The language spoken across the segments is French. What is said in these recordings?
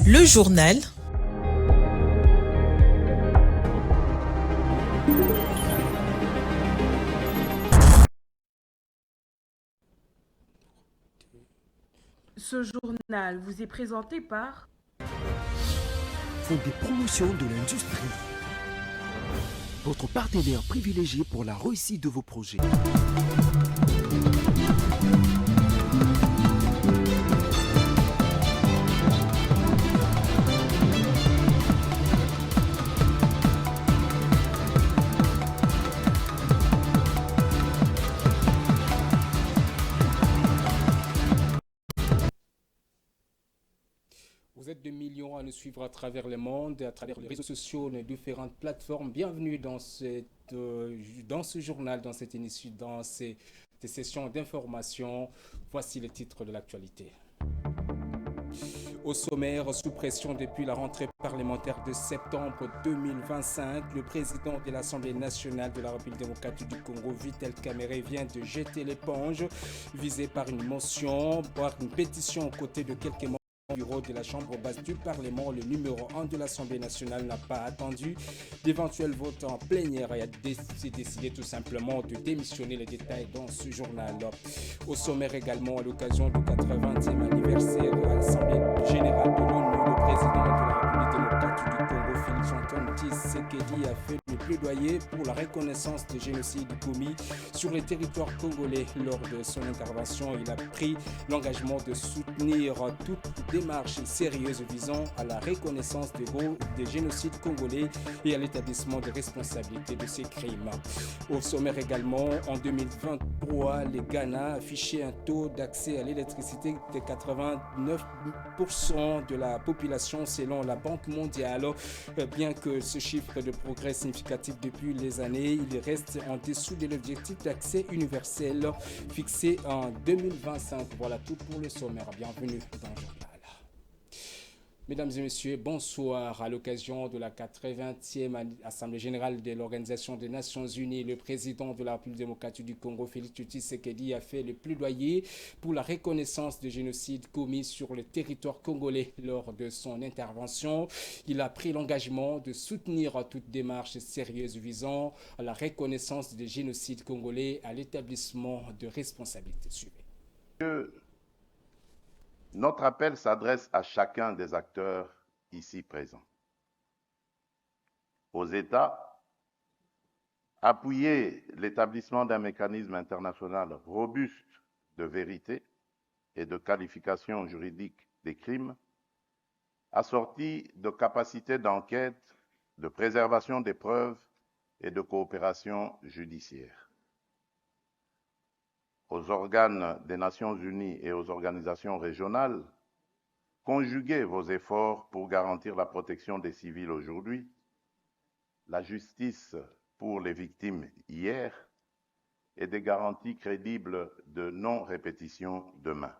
Le journal. Ce journal vous est présenté par Fonds des promotions de l'industrie. Votre partenaire privilégié pour la réussite de vos projets. Vous êtes des millions à nous suivre à travers le monde, à travers les réseaux sociaux, les différentes plateformes. Bienvenue dans ce journal, dans cette émission, dans ces sessions d'information. Voici les titres de l'actualité. Au sommaire, sous pression depuis la rentrée parlementaire de septembre 2025, le président de l'Assemblée nationale de la République démocratique du Congo, Vital Kamerhe, vient de jeter l'éponge, visé par une motion, par une pétition aux côtés de quelques membres du bureau de la Chambre basse du Parlement. Le numéro 1 de l'Assemblée nationale n'a pas attendu d'éventuels votes en plénière et a décidé tout simplement de démissionner. Les détails dans ce journal. Au sommaire également, à l'occasion du 80e anniversaire de l'Assemblée générale de l'ONU, le président de la République démocratique du Congo, Félix Antoine Tshisekedi, a fait le plaidoyer pour la reconnaissance des génocides commis sur les territoires congolais. Lors de son intervention, il a pris l'engagement de soutenir toute démarche sérieuse visant à la reconnaissance des génocides congolais et à l'établissement des responsabilités de ces crimes. Au sommaire également, en 2023, le Ghana affichait un taux d'accès à l'électricité de 89% de la population selon la Banque mondiale. Bien que ce chiffre de progrès significatif depuis les années, il reste en dessous de l'objectif d'accès universel fixé en 2025. Voilà tout pour le sommaire. Bienvenue dans le journal. Mesdames et messieurs, bonsoir. À l'occasion de la 80e Assemblée générale de l'Organisation des Nations Unies, le président de la République démocratique du Congo, Félix Tshisekedi, a fait le plaidoyer pour la reconnaissance des génocides commis sur le territoire congolais. Lors de son intervention, il a pris l'engagement de soutenir toute démarche sérieuse visant à la reconnaissance des génocides congolais et à l'établissement de responsabilités. Suivez. Notre appel s'adresse à chacun des acteurs ici présents. Aux États, appuyer l'établissement d'un mécanisme international robuste de vérité et de qualification juridique des crimes, assorti de capacités d'enquête, de préservation des preuves et de coopération judiciaire. Aux organes des Nations Unies et aux organisations régionales, conjuguez vos efforts pour garantir la protection des civils aujourd'hui, la justice pour les victimes hier et des garanties crédibles de non-répétition demain.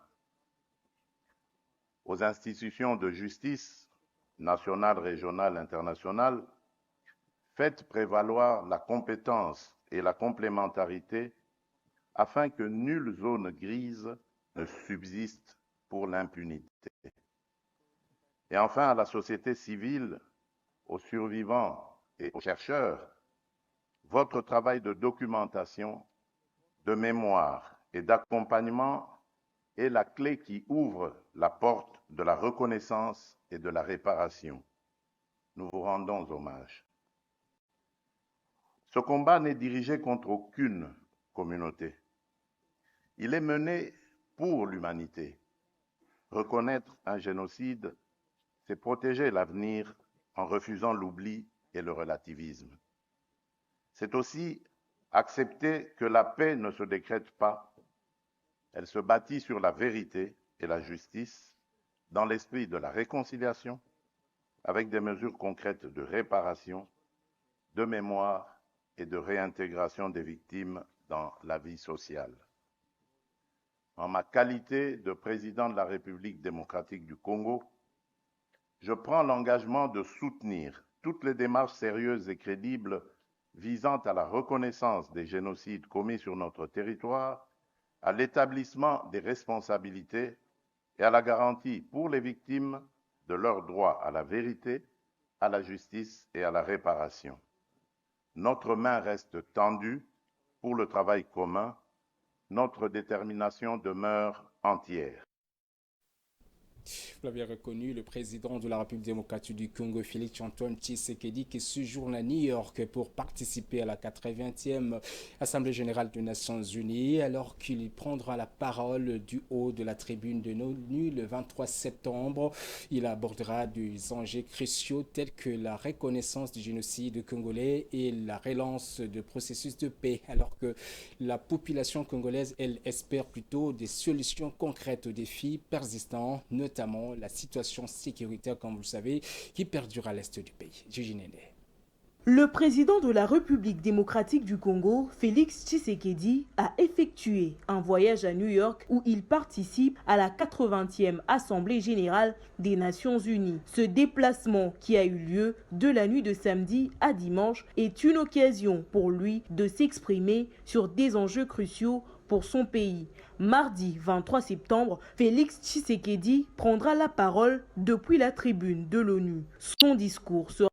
Aux institutions de justice, nationales, régionales, internationales, faites prévaloir la compétence et la complémentarité afin que nulle zone grise ne subsiste pour l'impunité. Et enfin, à la société civile, aux survivants et aux chercheurs, votre travail de documentation, de mémoire et d'accompagnement est la clé qui ouvre la porte de la reconnaissance et de la réparation. Nous vous rendons hommage. Ce combat n'est dirigé contre aucune communauté. Il est mené pour l'humanité. Reconnaître un génocide, c'est protéger l'avenir en refusant l'oubli et le relativisme. C'est aussi accepter que la paix ne se décrète pas. Elle se bâtit sur la vérité et la justice, dans l'esprit de la réconciliation, avec des mesures concrètes de réparation, de mémoire et de réintégration des victimes dans la vie sociale. En ma qualité de président de la République démocratique du Congo, je prends l'engagement de soutenir toutes les démarches sérieuses et crédibles visant à la reconnaissance des génocides commis sur notre territoire, à l'établissement des responsabilités et à la garantie pour les victimes de leur droit à la vérité, à la justice et à la réparation. Notre main reste tendue pour le travail commun. Notre détermination demeure entière. Vous l'avez reconnu, le président de la République démocratique du Congo, Félix Antoine Tshisekedi, qui séjourne à New York pour participer à la 80e Assemblée générale des Nations unies, alors qu'il prendra la parole du haut de la tribune de l'ONU le 23 septembre. Il abordera des enjeux cruciaux tels que la reconnaissance du génocide congolais et la relance du processus de paix, alors que la population congolaise, elle, espère plutôt des solutions concrètes aux défis persistants, notamment la situation sécuritaire, comme vous le savez, qui perdure à l'est du pays. Gigi Nene. Le président de la République démocratique du Congo, Félix Tshisekedi, a effectué un voyage à New York où il participe à la 80e Assemblée générale des Nations unies. Ce déplacement qui a eu lieu de la nuit de samedi à dimanche est une occasion pour lui de s'exprimer sur des enjeux cruciaux pour son pays. Mardi 23 septembre, Félix Tshisekedi prendra la parole depuis la tribune de l'ONU. Son discours sera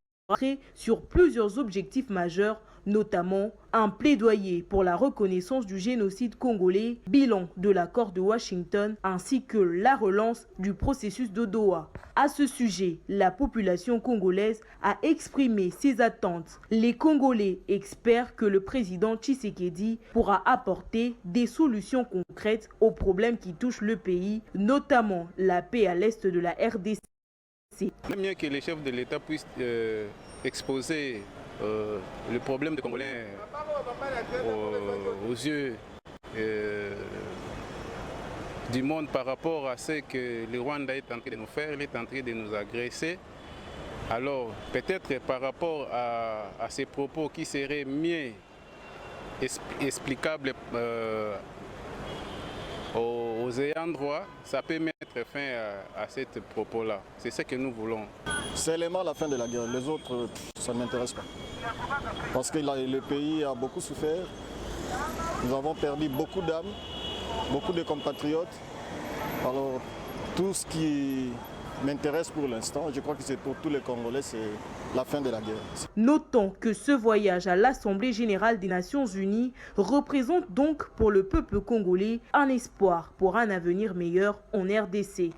sur plusieurs objectifs majeurs, notamment un plaidoyer pour la reconnaissance du génocide congolais, bilan de l'accord de Washington, ainsi que la relance du processus de Doha. À ce sujet, la population congolaise a exprimé ses attentes. Les Congolais espèrent que le président Tshisekedi pourra apporter des solutions concrètes aux problèmes qui touchent le pays, notamment la paix à l'est de la RDC. J'aime bien que les chefs de l'État puissent exposer le problème des Congolais aux yeux du monde par rapport à ce que le Rwanda est en train de nous faire, il est en train de nous agresser. Alors peut-être par rapport à ces propos qui seraient mieux explicables aux ayants droit, ça peut mettre fin à ces propos-là. C'est ce que nous voulons. C'est seulement la fin de la guerre. Les autres, ça ne m'intéresse pas. Parce que le pays a beaucoup souffert. Nous avons perdu beaucoup d'âmes, beaucoup de compatriotes. Alors, tout ce qui m'intéresse pour l'instant, je crois que c'est pour tous les Congolais, c'est la fin de la guerre. Notons que ce voyage à l'Assemblée générale des Nations unies représente donc pour le peuple congolais un espoir pour un avenir meilleur en RDC.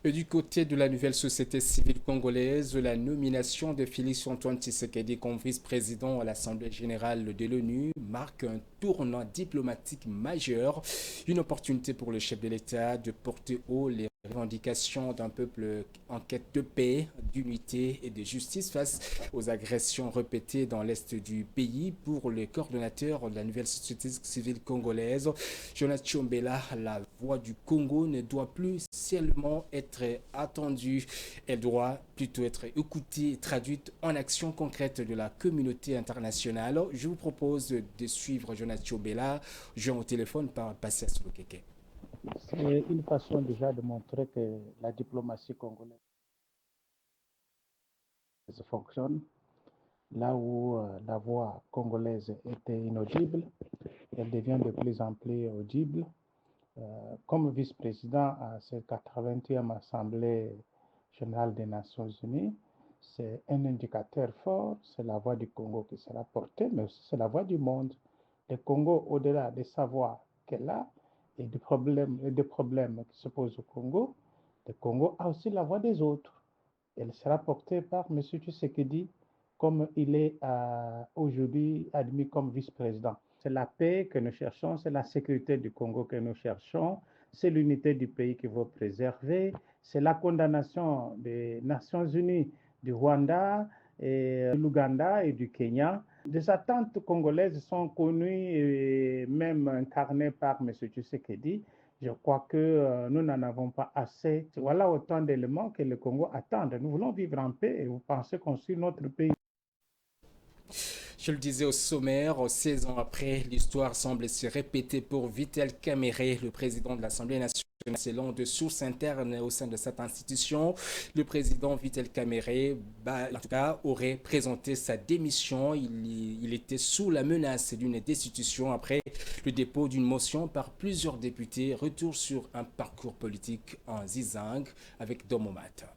Et du côté de la nouvelle société civile congolaise, la nomination de Félix Antoine Tshisekedi comme vice-président à l'Assemblée générale de l'ONU marque un tournant diplomatique majeur, une opportunité pour le chef de l'État de porter haut les revendications d'un peuple en quête de paix, d'unité et de justice face aux agressions répétées dans l'est du pays. Pour le coordonnateur de la nouvelle société civile congolaise, Jonas Tchombela, la voix du Congo ne doit plus seulement être attendue, elle doit plutôt être écoutée et traduite en actions concrètes de la communauté internationale. Je vous propose de suivre Jonas Tchombela, joint au téléphone par Passias Lokeke. C'est une façon déjà de montrer que la diplomatie congolaise fonctionne. Là où la voix congolaise était inaudible, elle devient de plus en plus audible. Comme vice-président à cette 80e Assemblée générale des Nations unies, c'est un indicateur fort, c'est la voix du Congo qui sera portée, mais aussi c'est la voix du monde. Le Congo, au-delà de sa voix qu'elle a, et des problèmes qui se posent au Congo, le Congo a aussi la voix des autres. Elle sera portée par M. Tshisekedi comme il est aujourd'hui admis comme vice-président. C'est la paix que nous cherchons, c'est la sécurité du Congo que nous cherchons, c'est l'unité du pays qu'il faut préserver, c'est la condamnation des Nations unies du Rwanda, et de l'Ouganda et du Kenya. Des attentes congolaises sont connues et même incarnées par M. Tshisekedi. Je crois que nous n'en avons pas assez. Voilà autant d'éléments que le Congo attend. Nous voulons vivre en paix et vous pensez construire notre pays. Je le disais au sommaire, 16 ans après, l'histoire semble se répéter pour Vital Kamerhe, le président de l'Assemblée nationale. Selon de sources internes au sein de cette institution, le président Vital Kamerhe, en tout cas, aurait présenté sa démission. Il était sous la menace d'une destitution après le dépôt d'une motion par plusieurs députés. Retour sur un parcours politique en Zizang avec Domomat.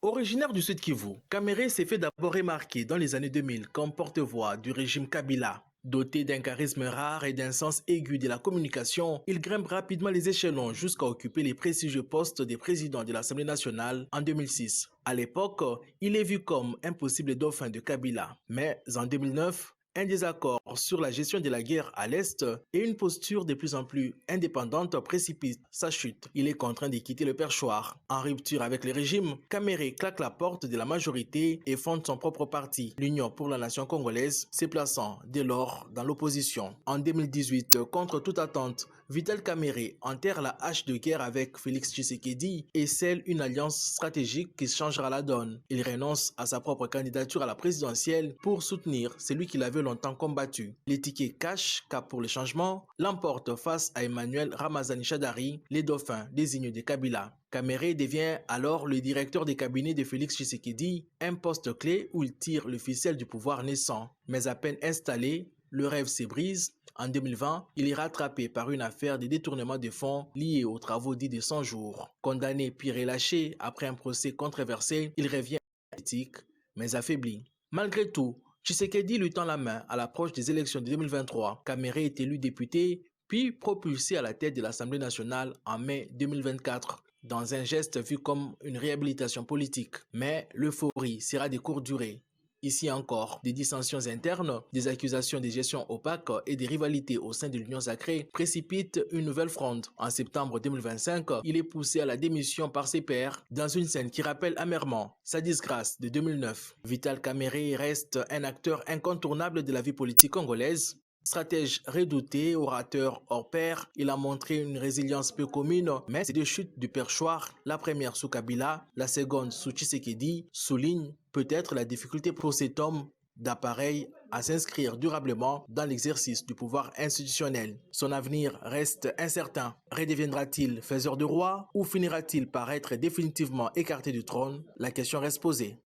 Originaire du Sud Kivu, Kamerhe s'est fait d'abord remarquer dans les années 2000 comme porte-voix du régime Kabila. Doté d'un charisme rare et d'un sens aigu de la communication, il grimpe rapidement les échelons jusqu'à occuper les prestigieux postes de président de l'Assemblée nationale en 2006. À l'époque, il est vu comme un possible dauphin de Kabila. Mais en 2009, un désaccord sur la gestion de la guerre à l'Est et une posture de plus en plus indépendante précipitent sa chute. Il est contraint de quitter le perchoir. En rupture avec le régime, Kamerhe claque la porte de la majorité et fonde son propre parti, l'Union pour la nation congolaise, se plaçant dès lors dans l'opposition. En 2018, contre toute attente, Vital Kamerhe enterre la hache de guerre avec Félix Tshisekedi et scelle une alliance stratégique qui changera la donne. Il renonce à sa propre candidature à la présidentielle pour soutenir celui qu'il avait longtemps combattu. Les tickets cash, cap pour le changement, l'emporte face à Emmanuel Ramazani Shadari, les dauphins désignés de Kabila. Kamerhe devient alors le directeur des cabinets de Félix Tshisekedi, un poste clé où il tire le ficelle du pouvoir naissant. Mais à peine installé, le rêve se brise. En 2020, il est rattrapé par une affaire de détournement de fonds liée aux travaux dits de 100 jours. Condamné puis relâché après un procès controversé, il revient à la politique, mais affaibli. Malgré tout, Tshisekedi lui tend la main à l'approche des élections de 2023. Kamerhe est élu député, puis propulsé à la tête de l'Assemblée nationale en mai 2024, dans un geste vu comme une réhabilitation politique. Mais l'euphorie sera de courte durée. Ici encore, des dissensions internes, des accusations de gestion opaque et des rivalités au sein de l'Union sacrée précipitent une nouvelle fronde. En septembre 2025, il est poussé à la démission par ses pairs dans une scène qui rappelle amèrement sa disgrâce de 2009. Vital Kamerhe reste un acteur incontournable de la vie politique congolaise. Stratège redouté, orateur hors pair, il a montré une résilience peu commune, mais ces deux chutes du perchoir, la première sous Kabila, la seconde sous Tshisekedi, soulignent peut-être la difficulté pour cet homme d'appareil à s'inscrire durablement dans l'exercice du pouvoir institutionnel. Son avenir reste incertain. Redeviendra-t-il faiseur de roi ou finira-t-il par être définitivement écarté du trône? La question reste posée.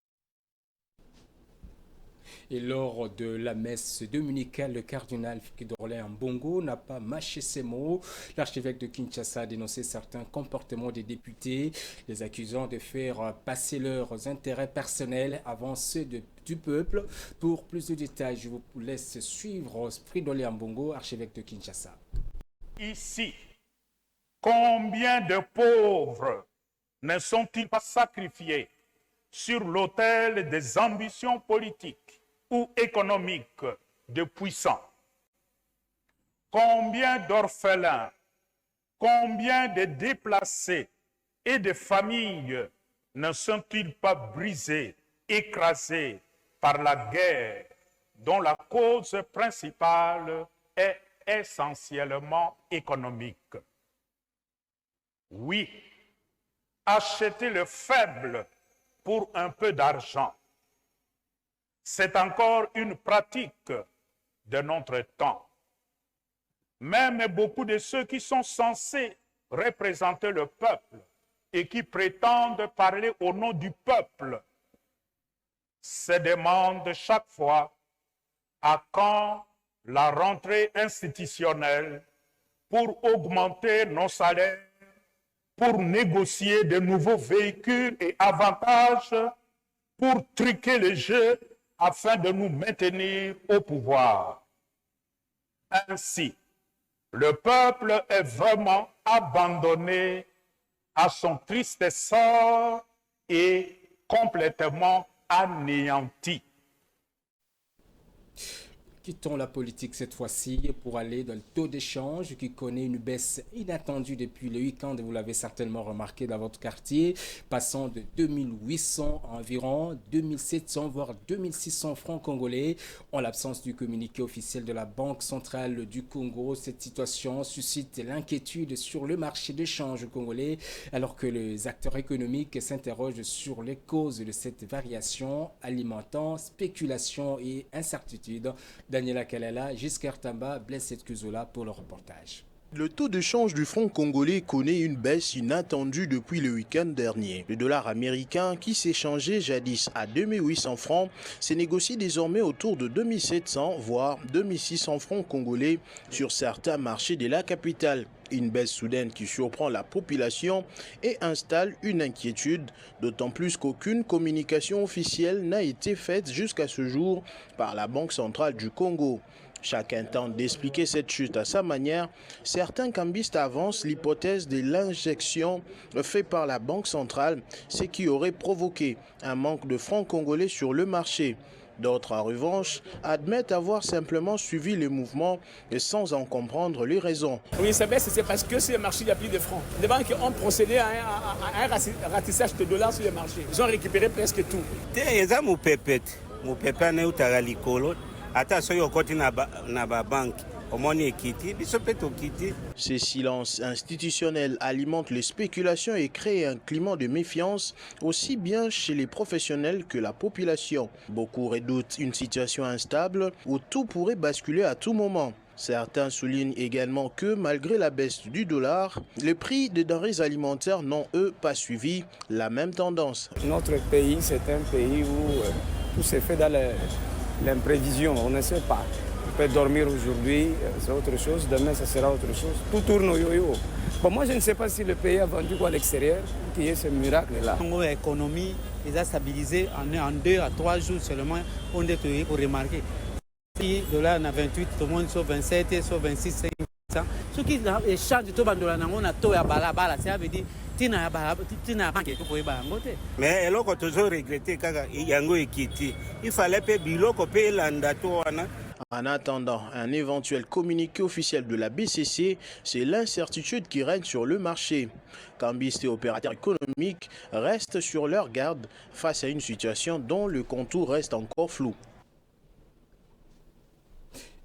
Et lors de la messe dominicale, le cardinal d'Orléans Mbongo n'a pas mâché ses mots. L'archevêque de Kinshasa a dénoncé certains comportements des députés, les accusant de faire passer leurs intérêts personnels avant ceux du peuple. Pour plus de détails, je vous laisse suivre Fridolin Mbongo, archevêque de Kinshasa. Ici, combien de pauvres ne sont-ils pas sacrifiés sur l'autel des ambitions politiques ou économiques de puissants? Combien d'orphelins, combien de déplacés et de familles ne sont-ils pas brisés, écrasés par la guerre dont la cause principale est essentiellement économique? Oui, acheter le faible pour un peu d'argent, c'est encore une pratique de notre temps. Même beaucoup de ceux qui sont censés représenter le peuple et qui prétendent parler au nom du peuple se demandent chaque fois à quand la rentrée institutionnelle pour augmenter nos salaires, pour négocier de nouveaux véhicules et avantages, pour truquer le jeu afin de nous maintenir au pouvoir. Ainsi, le peuple est vraiment abandonné à son triste sort et complètement anéanti. Quittons la politique cette fois-ci pour aller dans le taux d'échange qui connaît une baisse inattendue depuis le week-end, vous l'avez certainement remarqué dans votre quartier, passant de 2800 à environ 2700 voire 2600 francs congolais. En l'absence du communiqué officiel de la Banque centrale du Congo, cette situation suscite l'inquiétude sur le marché d'échange congolais alors que les acteurs économiques s'interrogent sur les causes de cette variation alimentant spéculation et incertitude. Daniela Kalala, Giscard Tamba, Blessed Kuzola pour le reportage. Le taux de change du franc congolais connaît une baisse inattendue depuis le week-end dernier. Le dollar américain, qui s'échangeait jadis à 2800 francs, se négocie désormais autour de 2700 voire 2600 francs congolais sur certains marchés de la capitale. Une baisse soudaine qui surprend la population et installe une inquiétude, d'autant plus qu'aucune communication officielle n'a été faite jusqu'à ce jour par la Banque centrale du Congo. Chacun tente d'expliquer cette chute à sa manière. Certains cambistes avancent l'hypothèse de l'injection faite par la Banque centrale, ce qui aurait provoqué un manque de francs congolais sur le marché. D'autres, en revanche, admettent avoir simplement suivi les mouvements et sans en comprendre les raisons. Oui, ça baisse, c'est parce que sur le marché, il n'y a plus de francs. Les banques ont procédé à un ratissage de dollars sur le marché. Ils ont récupéré presque tout. Ces silences institutionnels alimentent les spéculations et créent un climat de méfiance aussi bien chez les professionnels que la population. Beaucoup redoutent une situation instable où tout pourrait basculer à tout moment. Certains soulignent également que malgré la baisse du dollar, les prix des denrées alimentaires n'ont eux pas suivi la même tendance. Notre pays, c'est un pays où tout se fait dans l'imprévision, on ne sait pas. On peut dormir aujourd'hui, c'est autre chose, demain ça sera autre chose. Tout tourne au yo-yo. Bon, moi je ne sais pas si le pays a vendu quoi à l'extérieur, qui est ce miracle-là. L'économie est stabilisée en 2 à 3 jours seulement, on est pour remarquer. Si le dollar a 28, tout le monde sur 27, sur 26, 5%. Ce qui change tout le dollar, on a tout à balabala, ça veut dire mais elle a toujours regretté il fallait payer l'andato. En attendant un éventuel communiqué officiel de la BCC, c'est l'incertitude qui règne sur le marché. Cambistes et opérateurs économiques restent sur leur garde face à une situation dont le contour reste encore flou.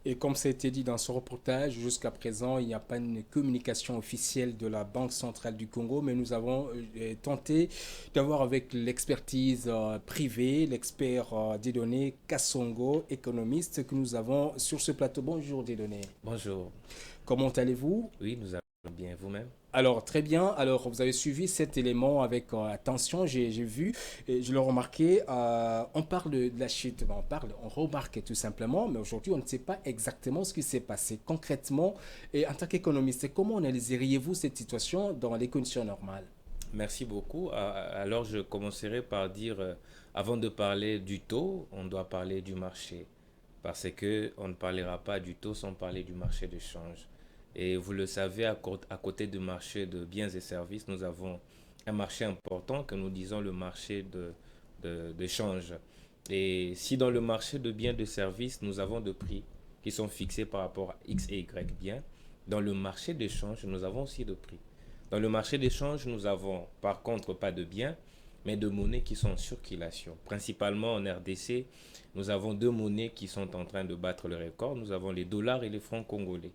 Et comme ça a été dit dans ce reportage, jusqu'à présent, il n'y a pas une communication officielle de la Banque centrale du Congo, mais nous avons tenté d'avoir avec l'expertise privée, l'expert Dieudonné Kassongo, économiste, que nous avons sur ce plateau. Bonjour Dieudonné. Bonjour. Comment allez-vous? Oui, nous allons bien, vous-même? Alors, très bien. Alors, vous avez suivi cet élément avec attention. J'ai vu, et je l'ai remarqué, on parle de la chute, on remarque tout simplement, mais aujourd'hui, on ne sait pas exactement ce qui s'est passé concrètement. Et en tant qu'économiste, comment analyseriez-vous cette situation dans les conditions normales? Merci beaucoup. Alors, je commencerai par dire, avant de parler du taux, on doit parler du marché. Parce qu'on ne parlera pas du taux sans parler du marché de change. Et vous le savez, à côté du marché de biens et services, nous avons un marché important que nous disons le marché de change. Et si dans le marché de biens et de services, nous avons des prix qui sont fixés par rapport à X et Y biens, dans le marché d'échange, nous avons aussi des prix. Dans le marché d'échange, nous avons par contre pas de biens, mais de monnaies qui sont en circulation. Principalement en RDC, nous avons 2 monnaies qui sont en train de battre le record. Nous avons les dollars et les francs congolais.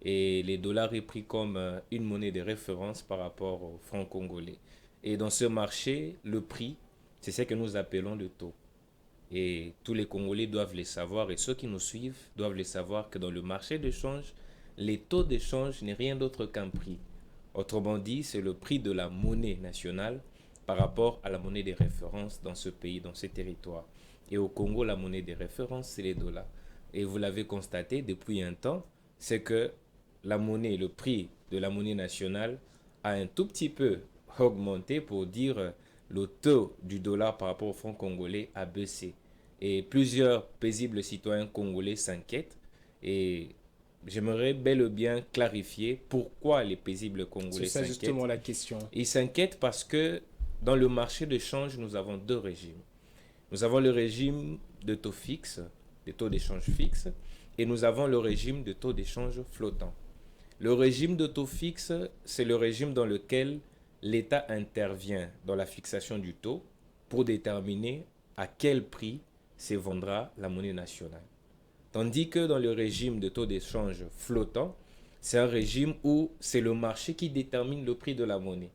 Et les dollars est pris comme une monnaie de référence par rapport aux francs congolais. Et dans ce marché, le prix, c'est ce que nous appelons le taux. Et tous les Congolais doivent le savoir, et ceux qui nous suivent doivent le savoir que dans le marché d'échange, les taux d'échange n'est rien d'autre qu'un prix. Autrement dit, c'est le prix de la monnaie nationale par rapport à la monnaie de référence dans ce pays, dans ce territoire. Et au Congo, la monnaie de référence, c'est les dollars. Et vous l'avez constaté depuis un temps, c'est que la monnaie, le prix de la monnaie nationale a un tout petit peu augmenté, pour dire le taux du dollar par rapport au franc congolais a baissé. Et plusieurs paisibles citoyens congolais s'inquiètent. Et j'aimerais bel et bien clarifier pourquoi les paisibles congolais s'inquiètent. C'est ça justement la question. Ils s'inquiètent parce que dans le marché de change, nous avons 2 régimes. Nous avons le régime de taux fixe, des taux d'échange fixes, et nous avons le régime de taux d'échange flottant. Le régime de taux fixe, c'est le régime dans lequel l'État intervient dans la fixation du taux pour déterminer à quel prix se vendra la monnaie nationale. Tandis que dans le régime de taux d'échange flottant, c'est un régime où c'est le marché qui détermine le prix de la monnaie.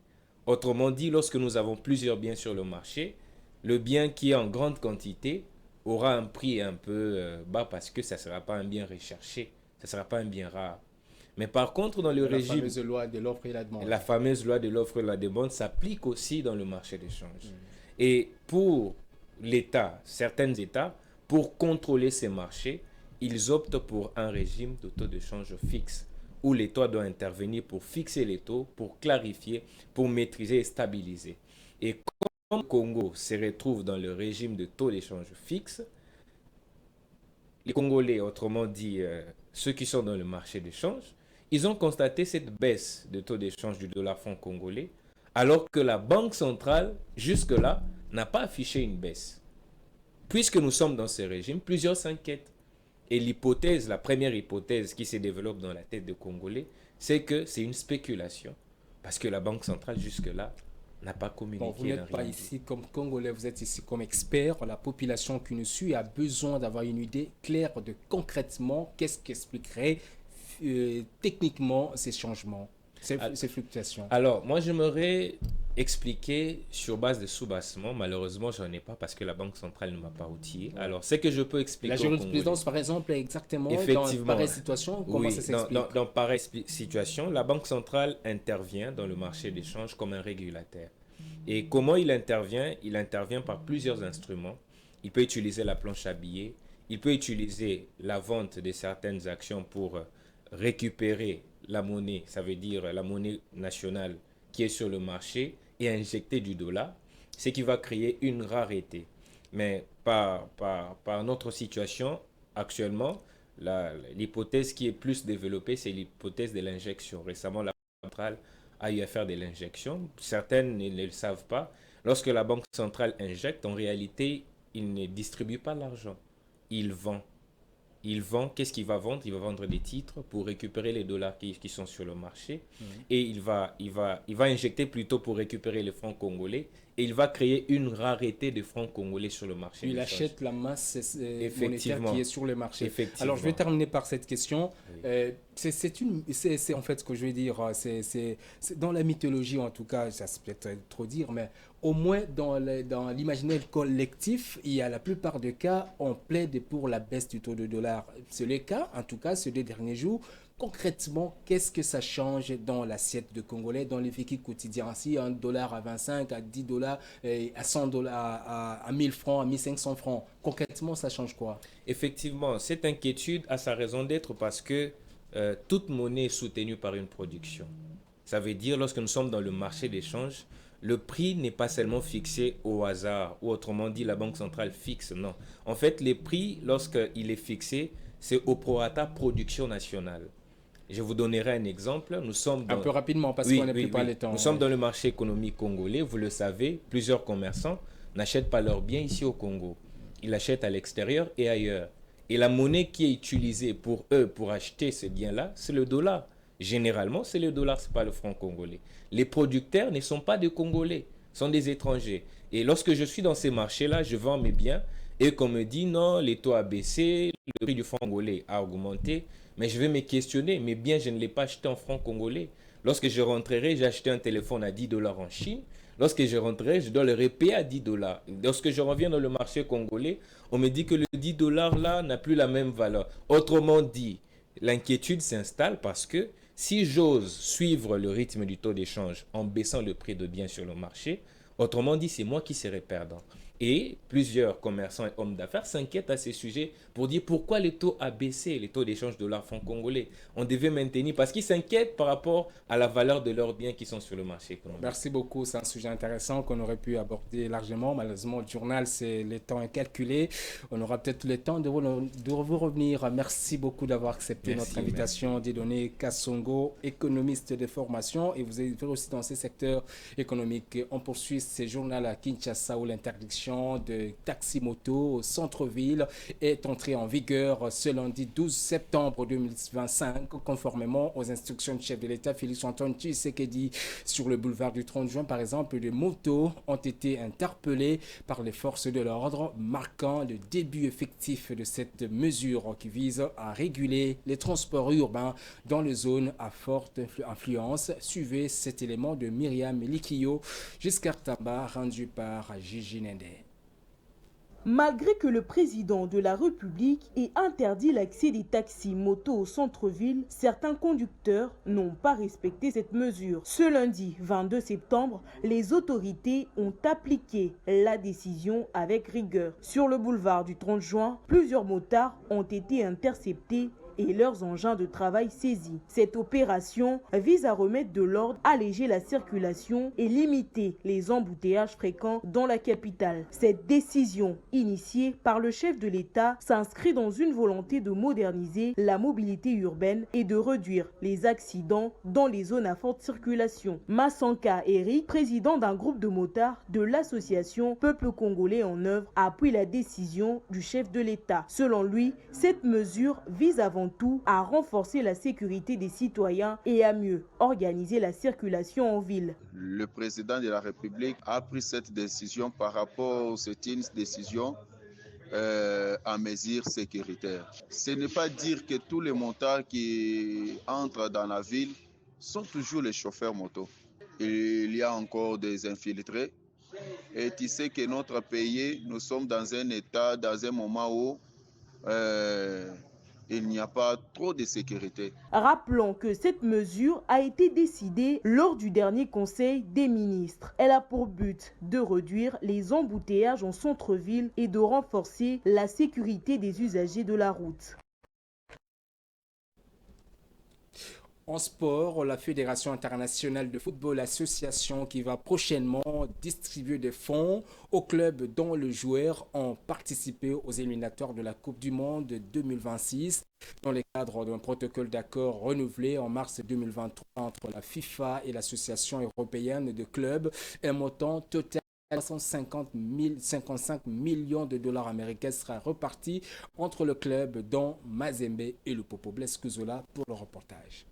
Autrement dit, lorsque nous avons plusieurs biens sur le marché, le bien qui est en grande quantité aura un prix un peu bas parce que ça ne sera pas un bien recherché, ça ne sera pas un bien rare. Mais par contre, dans le régime... La fameuse loi de l'offre et la demande. La fameuse loi de l'offre et la demande s'applique aussi dans le marché d'échange. Et pour l'État, certains États, pour contrôler ces marchés, ils optent pour un régime de taux de change fixe, où l'État doit intervenir pour fixer les taux, pour clarifier, pour maîtriser et stabiliser. Et comme le Congo se retrouve dans le régime de taux d'échange fixe, les Congolais, autrement dit ceux qui sont dans le marché d'échange, ils ont constaté cette baisse de taux d'échange du dollar franc congolais, alors que la Banque centrale, jusque-là, n'a pas affiché une baisse. Puisque nous sommes dans ce régime, plusieurs s'inquiètent. Et l'hypothèse, la première hypothèse qui se développe dans la tête des Congolais, c'est que c'est une spéculation. Parce que la Banque centrale, jusque-là, n'a pas communiqué. Bon, vous n'êtes pas ici comme Congolais, vous êtes ici comme expert. La population qui nous suit a besoin d'avoir une idée claire de concrètement qu'est-ce qui expliquerait techniquement ces changements, ces fluctuations. Alors, moi, j'aimerais expliquer sur base de sous-bassement. Malheureusement, je n'en ai pas parce que la Banque centrale ne m'a pas outillé. Alors, c'est que je peux expliquer. La jurisprudence, par exemple, est exactement dans pareille situation. Comment ça s'explique? Dans pareille situation, la Banque centrale intervient dans le marché d'échange comme un régulateur. Et comment il intervient? Il intervient par plusieurs instruments. Il peut utiliser la planche à billets. Il peut utiliser la vente de certaines actions pour récupérer la monnaie, ça veut dire la monnaie nationale qui est sur le marché, et injecter du dollar, ce qui va créer une rareté. Mais par notre situation actuellement, l'hypothèse qui est plus développée, c'est l'hypothèse de l'injection. Récemment, la Banque centrale a eu à faire de l'injection. Certaines ne le savent pas. Lorsque la Banque centrale injecte, en réalité, il ne distribue pas l'argent. Il vend. Il vend, qu'est-ce qu'il va vendre? Il va vendre des titres pour récupérer les dollars qui sont sur le marché. Et il va injecter plutôt pour récupérer les francs congolais. Et il va créer une rareté de francs congolais sur le marché. Il achète la masse monétaire qui est sur le marché. Alors, je vais terminer par cette question. Oui. C'est en fait ce que je veux dire. C'est dans la mythologie, en tout cas, ça c'est peut-être trop dire, mais au moins dans l'imaginaire collectif, il y a la plupart des cas, on plaide pour la baisse du taux de dollar. C'est le cas, en tout cas, ces 2 derniers jours. Concrètement, qu'est-ce que ça change dans l'assiette de Congolais, dans les véhicules quotidiens? Si $1 à 25, à $10, à $100, à 1000 francs, à 1500 francs, concrètement, ça change quoi? Effectivement, cette inquiétude a sa raison d'être parce que toute monnaie est soutenue par une production. Ça veut dire, lorsque nous sommes dans le marché d'échange, le prix n'est pas seulement fixé au hasard, ou autrement dit, la Banque centrale fixe, non. En fait, les prix, lorsqu'il est fixé, c'est au prorata production nationale. Je vous donnerai un exemple. Nous sommes un peu rapidement parce qu'on n'a plus pas le temps. Nous sommes dans le marché économique congolais. Vous le savez, plusieurs commerçants n'achètent pas leurs biens ici au Congo. Ils l'achètent à l'extérieur et ailleurs. Et la monnaie qui est utilisée pour eux pour acheter ces biens-là, c'est le dollar. Généralement, c'est le dollar, ce n'est pas le franc congolais. Les producteurs ne sont pas des Congolais, sont des étrangers. Et lorsque je suis dans ces marchés-là, je vends mes biens et qu'on me dit non, les taux a baissé, le prix du franc congolais a augmenté. Mais je vais me questionner, mes biens, je ne l'ai pas acheté en francs congolais. Lorsque je rentrerai, j'ai acheté un téléphone à $10 en Chine. Lorsque je rentrerai, je dois le repayer à $10. Lorsque je reviens dans le marché congolais, on me dit que le $10 là n'a plus la même valeur. Autrement dit, l'inquiétude s'installe parce que si j'ose suivre le rythme du taux d'échange en baissant le prix de biens sur le marché, autrement dit, c'est moi qui serai perdant. Et plusieurs commerçants et hommes d'affaires s'inquiètent à ces sujets pour dire pourquoi les taux a baissé, les taux d'échange de l'argent congolais. On devait maintenir parce qu'ils s'inquiètent par rapport à la valeur de leurs biens qui sont sur le marché économique. Merci beaucoup, c'est un sujet intéressant qu'on aurait pu aborder largement. Malheureusement, le journal, c'est le temps incalculé. On aura peut-être le temps de vous revenir. Merci beaucoup d'avoir accepté notre invitation. Dieudonné Kassongo, économiste de formation, et vous êtes aussi dans ce secteur économique. On poursuit ce journal à Kinshasa où l'interdiction l'interdiction de taxi-moto au centre-ville est entrée en vigueur ce lundi 12 septembre 2025, conformément aux instructions du chef de l'État Félix-Antoine Tshisekedi. Sur le boulevard du 30 juin, par exemple, des motos ont été interpellées par les forces de l'ordre, marquant le début effectif de cette mesure qui vise à réguler les transports urbains dans les zones à forte influence. Suivez cet élément de Myriam Likio jusqu'à Tamba, rendu par Gigi Nende. Malgré que le président de la République ait interdit l'accès des taxis motos au centre-ville, certains conducteurs n'ont pas respecté cette mesure. Ce lundi 22 septembre, les autorités ont appliqué la décision avec rigueur. Sur le boulevard du 30 juin, plusieurs motards ont été interceptés et leurs engins de travail saisis. Cette opération vise à remettre de l'ordre, alléger la circulation et limiter les embouteillages fréquents dans la capitale. Cette décision, initiée par le chef de l'État, s'inscrit dans une volonté de moderniser la mobilité urbaine et de réduire les accidents dans les zones à forte circulation. Massanka Eric, président d'un groupe de motards de l'association Peuple Congolais en œuvre, appuie la décision du chef de l'État. Selon lui, cette mesure vise avant tout à renforcer la sécurité des citoyens et à mieux organiser la circulation en ville. Le président de la République a pris cette décision par rapport, c'est une décision en mesure sécuritaire. Ce n'est pas dire que tous les motards qui entrent dans la ville sont toujours les chauffeurs moto. Il y a encore des infiltrés. Et tu sais que notre pays, nous sommes dans un état, dans un moment où il n'y a pas trop de sécurité. Rappelons que cette mesure a été décidée lors du dernier Conseil des ministres. Elle a pour but de réduire les embouteillages en centre-ville et de renforcer la sécurité des usagers de la route. En sport, la Fédération internationale de football association qui va prochainement distribuer des fonds aux clubs dont les joueurs ont participé aux éliminatoires de la Coupe du Monde 2026 dans le cadre d'un protocole d'accord renouvelé en mars 2023 entre la FIFA et l'Association européenne de clubs. Un montant total de 55 millions de dollars américains sera reparti entre le club dont Mazembe et le Popo. Blaise Kuzola pour le reportage.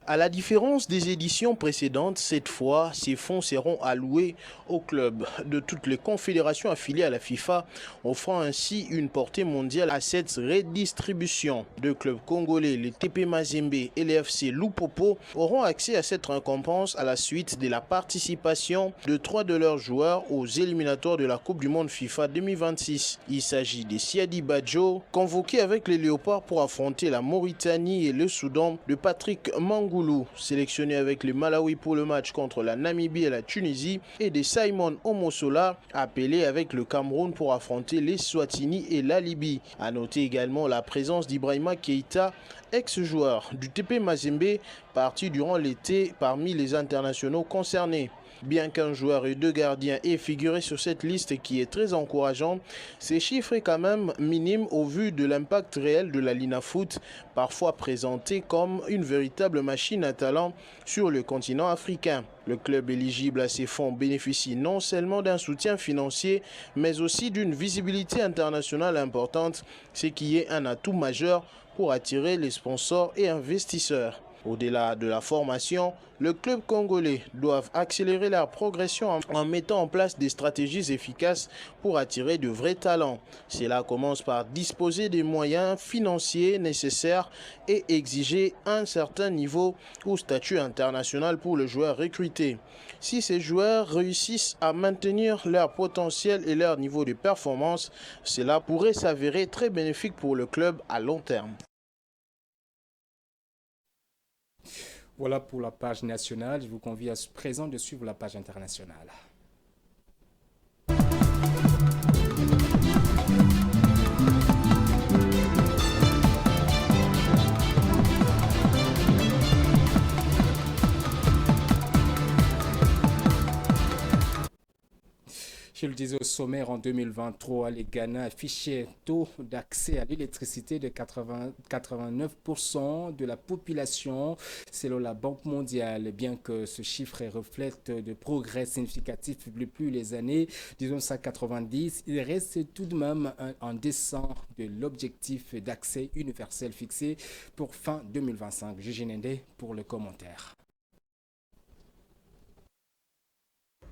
À la différence des éditions précédentes, cette fois, ces fonds seront alloués aux clubs de toutes les confédérations affiliées à la FIFA, offrant ainsi une portée mondiale à cette redistribution. Deux clubs congolais, les TP Mazembe et les FC Lupopo, auront accès à cette récompense à la suite de la participation de 3 de leurs joueurs aux éliminatoires de la Coupe du Monde FIFA 2026. Il s'agit de Siadi Badjo, convoqué avec les Léopards pour affronter la Mauritanie et le Soudan, de Patrick Mangou, sélectionné avec le Malawi pour le match contre la Namibie et la Tunisie, et de Simon Omosola, appelé avec le Cameroun pour affronter les Swatini et la Libye. A noter également la présence d'Ibrahima Keita, ex-joueur du TP Mazembe, parti durant l'été parmi les internationaux concernés. Bien qu'un joueur et 2 gardiens aient figuré sur cette liste qui est très encourageante, ces chiffres est quand même minime au vu de l'impact réel de la Linafoot, parfois présentée comme une véritable machine à talent sur le continent africain. Le club éligible à ces fonds bénéficie non seulement d'un soutien financier, mais aussi d'une visibilité internationale importante, ce qui est un atout majeur pour attirer les sponsors et investisseurs. Au-delà de la formation, le club congolais doit accélérer leur progression en mettant en place des stratégies efficaces pour attirer de vrais talents. Cela commence par disposer des moyens financiers nécessaires et exiger un certain niveau ou statut international pour le joueur recruté. Si ces joueurs réussissent à maintenir leur potentiel et leur niveau de performance, cela pourrait s'avérer très bénéfique pour le club à long terme. Voilà pour la page nationale. Je vous convie à présent de suivre la page internationale. Je le disais au sommaire, en 2023, les Ghana affichaient un taux d'accès à l'électricité de 89% de la population, selon la Banque mondiale. Bien que ce chiffre reflète de progrès significatifs depuis les années 1990, il reste tout de même en descente de l'objectif d'accès universel fixé pour fin 2025. Gigi Nende pour le commentaire.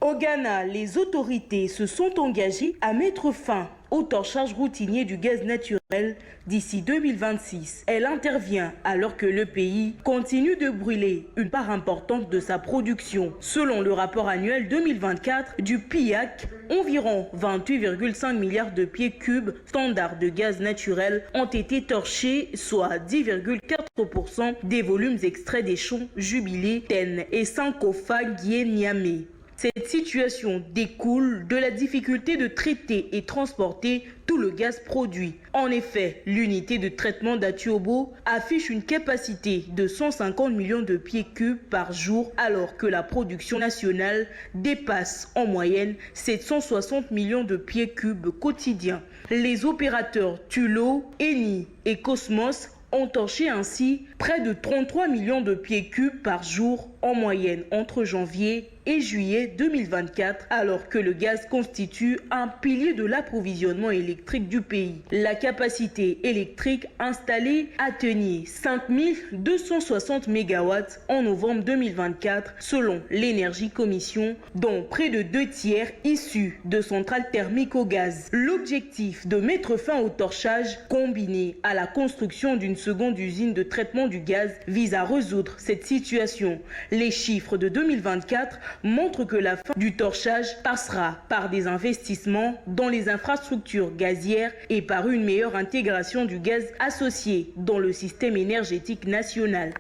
Au Ghana, les autorités se sont engagées à mettre fin au torchage routinier du gaz naturel d'ici 2026. Elle intervient alors que le pays continue de brûler une part importante de sa production. Selon le rapport annuel 2024 du PIAC, environ 28,5 milliards de pieds cubes standards de gaz naturel ont été torchés, soit 10,4% des volumes extraits des champs Jubilé, Ten et Sankofa Gué-Niamey. Cette situation découle de la difficulté de traiter et transporter tout le gaz produit. En effet, l'unité de traitement d'Atiobo affiche une capacité de 150 millions de pieds cubes par jour, alors que la production nationale dépasse en moyenne 760 millions de pieds cubes quotidiens. Les opérateurs Tullow, Eni et Cosmos ont torché ainsi près de 33 millions de pieds cubes par jour en moyenne entre janvier et juillet 2024, alors que le gaz constitue un pilier de l'approvisionnement électrique du pays. La capacité électrique installée atteignait 5260 MW en novembre 2024, selon l'Énergie Commission, dont près de 2 tiers issus de centrales thermiques au gaz. L'objectif de mettre fin au torchage, combiné à la construction d'une seconde usine de traitement du gaz, vise à résoudre cette situation. Les chiffres de 2024 montrent que la fin du torchage passera par des investissements dans les infrastructures gazières et par une meilleure intégration du gaz associé dans le système énergétique national.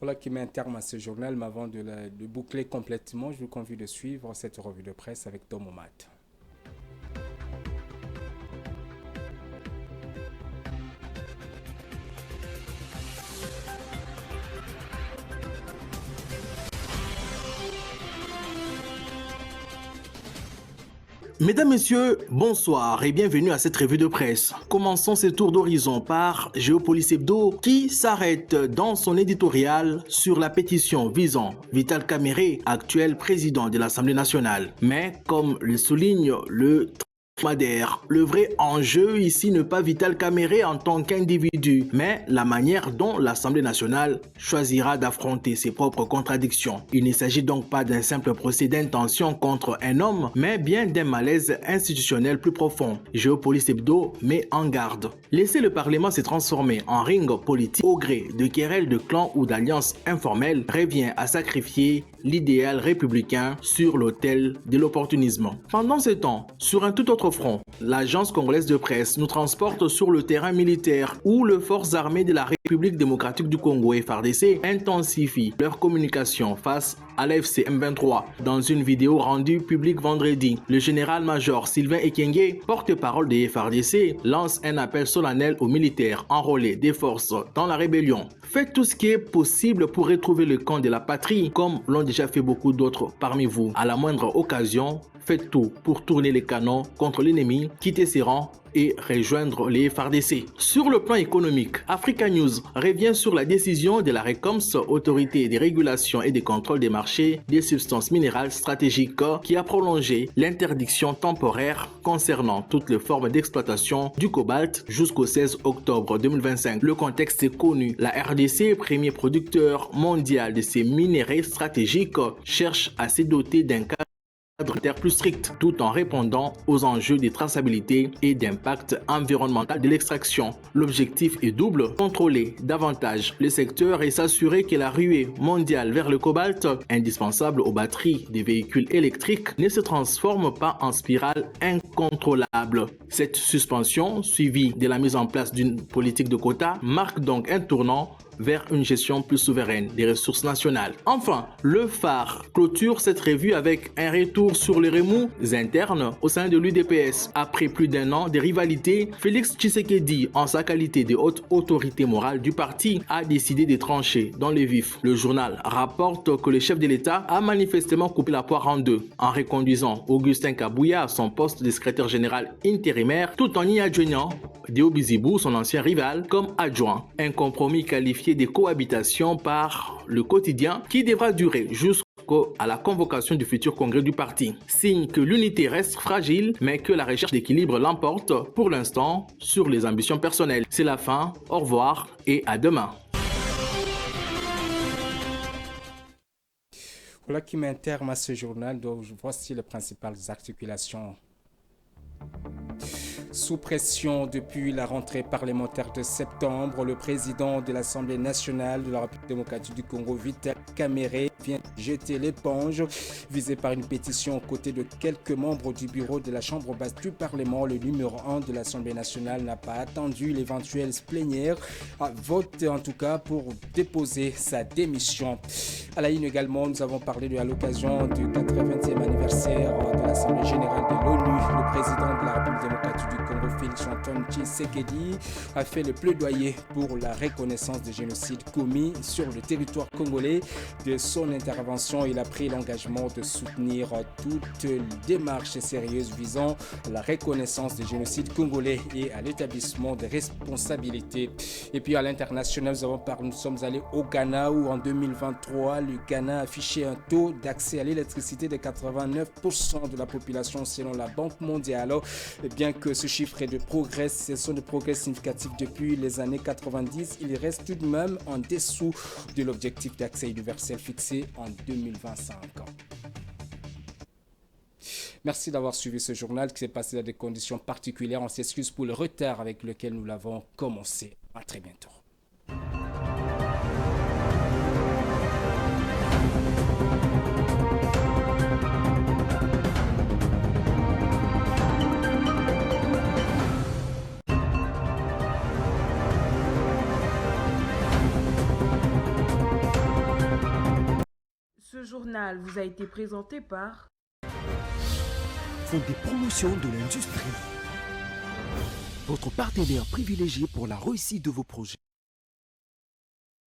Voilà qui met un terme à ce journal, mais avant de boucler complètement, je vous convie de suivre cette revue de presse avec Tom Omat. Mesdames, Messieurs, bonsoir et bienvenue à cette revue de presse. Commençons ce tour d'horizon par Géopolis Hebdo qui s'arrête dans son éditorial sur la pétition visant Vital Kamerhe, actuel président de l'Assemblée nationale. Mais comme le souligne le Madère, le vrai enjeu ici n'est pas Vital Kamerhe en tant qu'individu, mais la manière dont l'Assemblée nationale choisira d'affronter ses propres contradictions. Il ne s'agit donc pas d'un simple procès d'intention contre un homme, mais bien d'un malaise institutionnel plus profond. Géopolis Hebdo met en garde. Laisser le Parlement se transformer en ring politique au gré de querelles de clans ou d'alliances informelles revient à sacrifier l'idéal républicain sur l'autel de l'opportunisme. Pendant ce temps, sur un tout autre front, l'agence congolaise de presse nous transporte sur le terrain militaire où les forces armées de la République démocratique du Congo et FARDC intensifient leur communication face à l'AFC M23. Dans une vidéo rendue publique vendredi, le général-major Sylvain Ekenge, porte-parole des FARDC, lance un appel solennel aux militaires enrôlés des forces dans la rébellion. Faites tout ce qui est possible pour retrouver le camp de la patrie, comme l'ont déjà fait beaucoup d'autres parmi vous. À la moindre occasion, faites tout pour tourner les canons contre l'ennemi, quitter ses rangs et rejoindre les FARDC. Sur le plan économique, Africa News revient sur la décision de la RECOMS, autorité des régulations et des contrôles des marchés des substances minérales stratégiques, qui a prolongé l'interdiction temporaire concernant toutes les formes d'exploitation du cobalt jusqu'au 16 octobre 2025. Le contexte est connu. La RDC, premier producteur mondial de ces minéraux stratégiques, cherche à se doter d'un cadre plus strict tout en répondant aux enjeux de traçabilité et d'impact environnemental de l'extraction. L'objectif est double, contrôler davantage le secteur et s'assurer que la ruée mondiale vers le cobalt, indispensable aux batteries des véhicules électriques, ne se transforme pas en spirale incontrôlable. Cette suspension, suivie de la mise en place d'une politique de quotas, marque donc un tournant vers une gestion plus souveraine des ressources nationales. Enfin, le phare clôture cette revue avec un retour retour sur les remous internes au sein de l'UDPS. Après plus d'un an de rivalité, Félix Tshisekedi, en sa qualité de haute autorité morale du parti, a décidé de trancher dans le vif. Le journal rapporte que le chef de l'État a manifestement coupé la poire en deux en reconduisant Augustin Kabouya à son poste de secrétaire général intérimaire tout en y adjoignant Dio Bizibou, son ancien rival, comme adjoint. Un compromis qualifié de cohabitation par le quotidien qui devra durer jusqu'à la convocation du futur congrès du parti. Signe que l'unité reste fragile, mais que la recherche d'équilibre l'emporte pour l'instant sur les ambitions personnelles. C'est la fin, au revoir et à demain. Voilà qui met un terme à ce journal, donc voici les principales articulations. Sous pression depuis la rentrée parlementaire de septembre, le président de l'Assemblée nationale de la République démocratique du Congo, Vital Kamerhe, vient jeter l'éponge. Visé par une pétition aux côtés de quelques membres du bureau de la Chambre basse du Parlement, le numéro 1 de l'Assemblée nationale n'a pas attendu l'éventuelle plénière à vote, en tout cas pour déposer sa démission. À la une également, nous avons parlé à l'occasion du 80e anniversaire de l'Assemblée générale de l'ONU. Le président de la République démocratique du Congo, Félix Antoine Tshisekedi, a fait le plaidoyer pour la reconnaissance des génocides commis sur le territoire congolais. De son intervention, il a pris l'engagement de soutenir toute démarche sérieuse visant à la reconnaissance des génocides congolais et à l'établissement des responsabilités. Et puis à l'international, nous sommes allés au Ghana où en 2023, le Ghana a affiché un taux d'accès à l'électricité de 89% de la population selon la Banque mondiale. Et bien que ce chiffre ce sont des progrès significatifs depuis les années 90, il reste tout de même en dessous de l'objectif d'accès universel fixé en 2025. Merci d'avoir suivi ce journal qui s'est passé dans des conditions particulières. On s'excuse pour le retard avec lequel nous l'avons commencé. À très bientôt. Ce journal vous a été présenté par Fonds des promotions de l'industrie. Votre partenaire privilégié pour la réussite de vos projets.